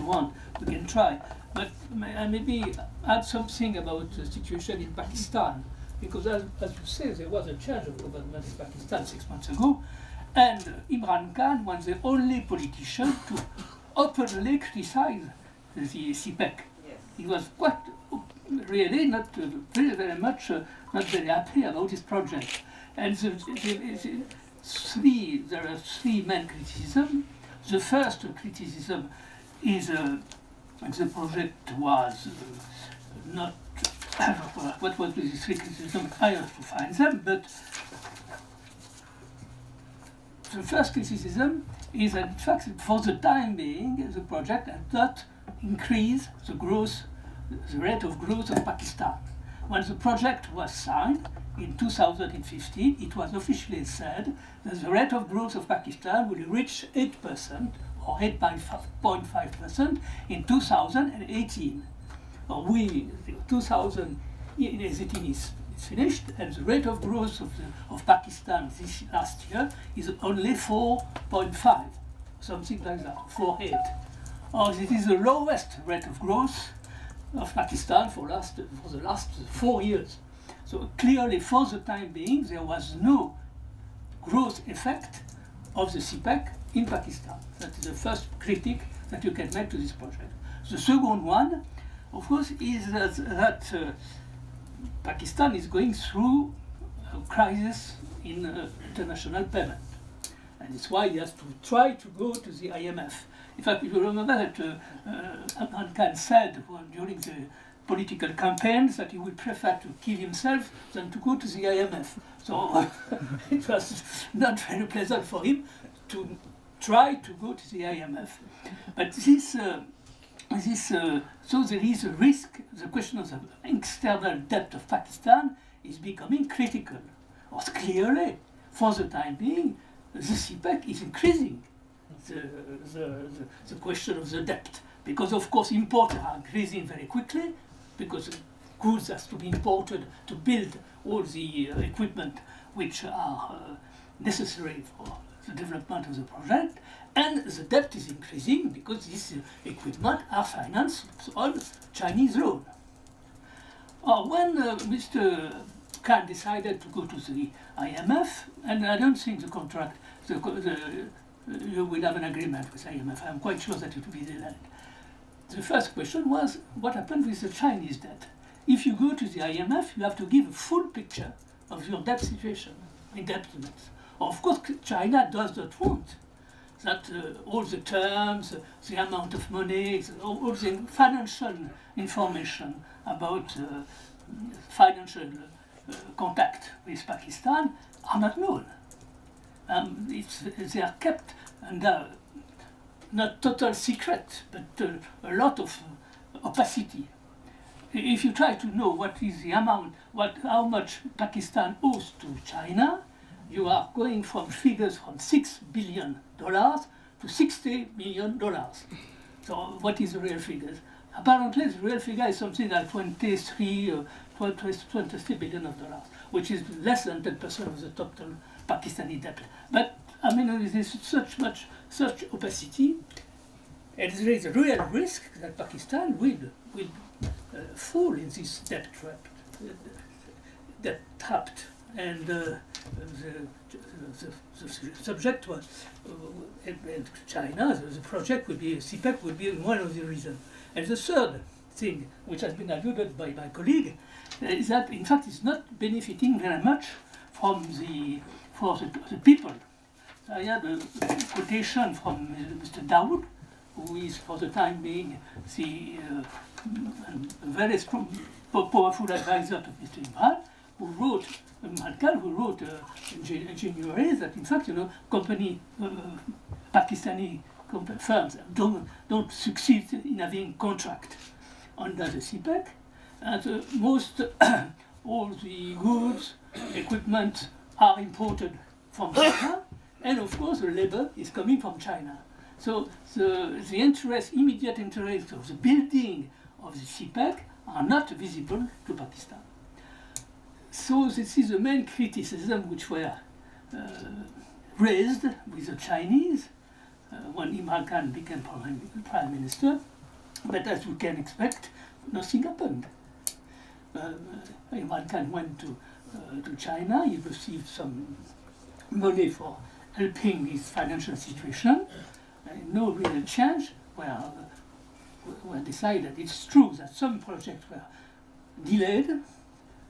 you want, we can try. But maybe add something about the situation in Pakistan, because as you say, there was a change of government in Pakistan 6 months ago, and Imran Khan was the only politician to openly criticize the CPEC. Yes. He was quite really not very much not very happy about this project. And there are three main criticisms. The first criticism is the project was not. What was the three criticisms? I have to find them, but the first criticism is that, in fact, for the time being, the project has not increased the rate of growth of Pakistan. When the project was signed in 2015, it was officially said that the rate of growth of Pakistan will reach 8% or 8.5% in 2018. 2018 is finished, and the rate of growth of Pakistan this last year is only 4.5, something like that, 4.8. This is the lowest rate of growth of Pakistan for the last 4 years. So clearly, for the time being, there was no growth effect of the CPEC in Pakistan. That is the first critique that you can make to this project. The second one, of course, is that Pakistan is going through a crisis in international payment. And it's why he has to try to go to the IMF. In fact, if you remember that Imran Khan said during the political campaigns that he would prefer to kill himself than to go to the IMF. So it was not very pleasant for him to try to go to the IMF. But so there is a risk. The question of the external debt of Pakistan is becoming critical. Or clearly, for the time being, the CPEC is increasing the question of the debt, because of course imports are increasing very quickly, because goods has to be imported to build all the equipment which are necessary for the development of the project, and the debt is increasing because this equipment are financed on Chinese loan. When Mr. Khan decided to go to the IMF, and I don't think the contract, you will have an agreement with IMF. I'm quite sure that it will be delayed. The first question was, what happened with the Chinese debt? If you go to the IMF, you have to give a full picture of your debt situation, indebtedness. Of course, China does not want that all the terms, the amount of money, all the financial information about financial contact with Pakistan are not known. They are kept under not total secret, but a lot of opacity. If you try to know what is the amount, how much Pakistan owes to China, you are going from figures from $6 billion to $60 million. So what is the real figure? Apparently, the real figure is something like 23 billion of dollars, which is less than 10% of the total Pakistani debt. But I mean, there is such opacity, and there is a real risk that Pakistan will fall in this debt trapped. And the subject was and China. The project would be CPEC would be one of the reasons. And the third thing, which has been alluded by my colleague, is that in fact it's not benefiting very much for the people. I had a quotation from Mr. Dawood, who is for the time being the very strong, powerful advisor to Mr. Imran, who wrote in January that in fact, Pakistani firms don't succeed in having contract under the CPEC, and most all the goods, equipment are imported from China, and of course the labor is coming from China. So the immediate interest of the building of the CPEC are not visible to Pakistan. So this is the main criticism which were raised with the Chinese when Imran Khan became prime minister. But as you can expect, nothing happened. Imran Khan went to China. He received some money for helping his financial situation. No real change. Were decided. It's true that some projects were delayed,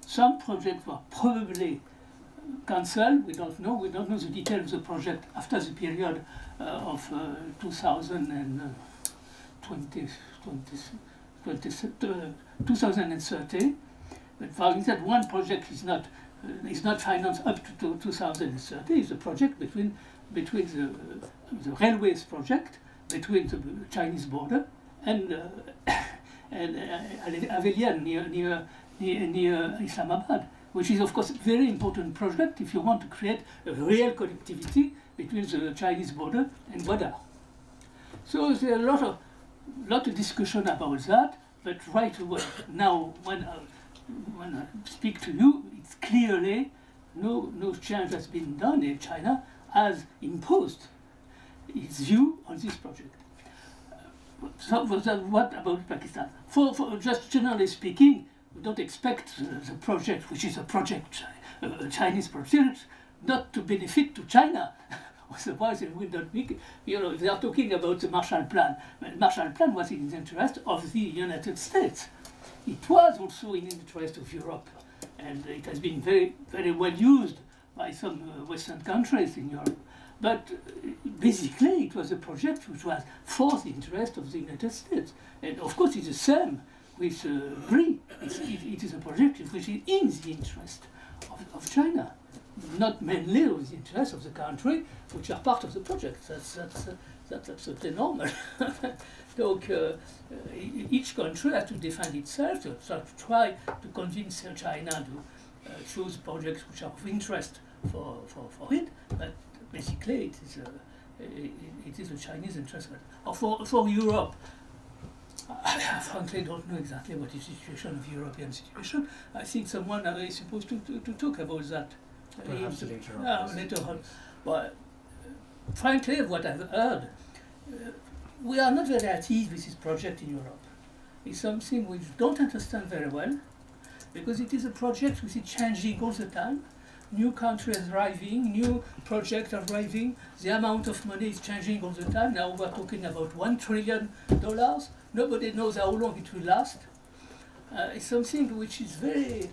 some projects were probably cancelled. We don't know the details of the project after the period of 2030. But for instance, one project is not financed up to 2030. It's a project between the railways project between the Chinese border and Avelian near Islamabad, which is of course a very important project if you want to create a real connectivity between the Chinese border and Godard. So there's a lot of discussion about that, but right away now when I speak to you, it's clearly no change has been done. China has imposed its view on this project. So what about Pakistan? For just generally speaking, we don't expect the project, which is a Chinese project, not to benefit to China. Otherwise, it will not be. They are talking about the Marshall Plan. The Marshall Plan was in the interest of the United States. It was also in the interest of Europe, and it has been very, very well used by some Western countries in Europe. But basically, it was a project which was for the interest of the United States. And of course, it's the same with BRI. It is a project which is in the interest of China, not mainly of the interest of the country, which are part of the project. That's absolutely normal. So each country has to defend itself, to try to convince China to choose projects which are of interest for it. But basically, it is a Chinese interest. For Europe, I frankly don't know exactly what is the situation of European situation. I think someone is supposed to talk about that. Perhaps later on. Later on. But frankly, what I've heard, we are not very at ease with this project in Europe. It's something we don't understand very well, because it is a project which is changing all the time. New countries arriving, new projects are arriving, the amount of money is changing all the time. Now we're talking about $1 trillion. Nobody knows how long it will last. It's something which is very,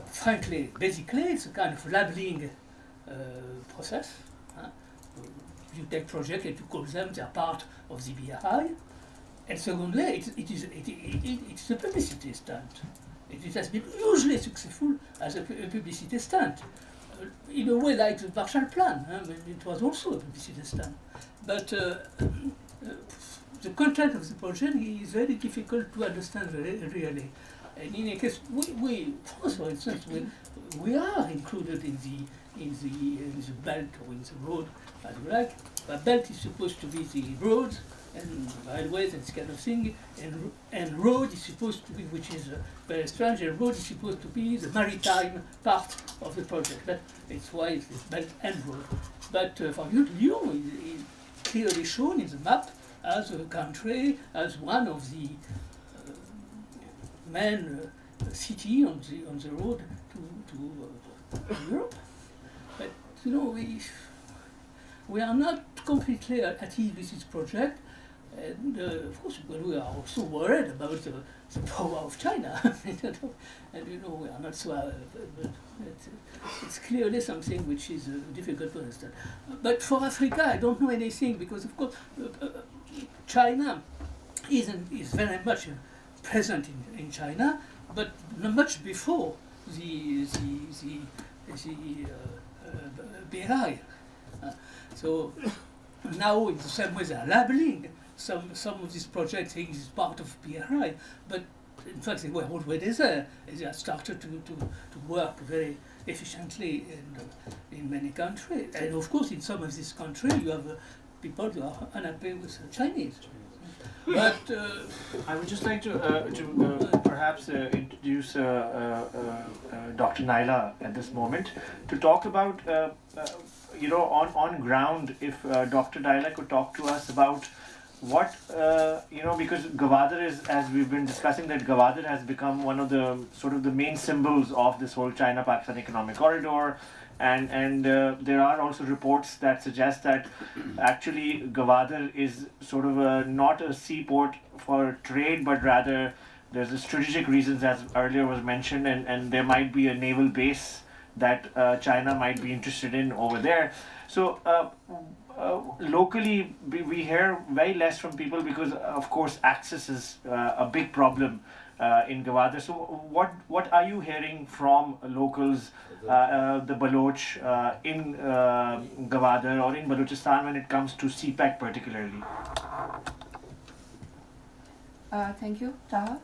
frankly, basically, it's a kind of labeling process. You take projects and you call them, they are part of the BVA. And secondly, it's a publicity stunt. It has been hugely successful as a publicity stunt. In a way like the Marshall Plan, it was also a publicity stunt. But the content of the project is very difficult to understand really. And in any case, we for instance, we are included in the belt or in the road, as you like. But belt is supposed to be the roads and railways and this kind of thing, and road is supposed to be, which is very strange, and road is supposed to be the maritime part of the project. That's why it's belt and road. But for Lyon is clearly shown in the map as a country, as one of the main city on the road to Europe. But we are not completely at ease with this project. And of course, we are also worried about the power of China. And we are not so. It's clearly something which is difficult to understand. But for Africa, I don't know anything, because of course, China is very much present in China, but not much before the BRI. So now, in the same way, they are labeling some of these projects saying this is part of BRI, but in fact they were already there. They have started to work very efficiently in many countries. And of course, in some of these countries, you have people who are unhappy with the Chinese. But I would just like to perhaps introduce Dr. Naila at this moment to talk about, on ground, if Dr. Naila could talk to us about what because Gwadar is, as we've been discussing, that Gwadar has become one of the sort of the main symbols of this whole China-Pakistan economic corridor, and there are also reports that suggest that actually Gwadar is sort of not a seaport for trade, but rather there's a strategic reasons, as earlier was mentioned, and there might be a naval base that China might be interested in over there. So locally, we hear very less from people because, of course, access is a big problem in Gwadar. So, what are you hearing from locals, the Baloch in Gwadar or in Balochistan when it comes to CPEC particularly? Thank you, Taha.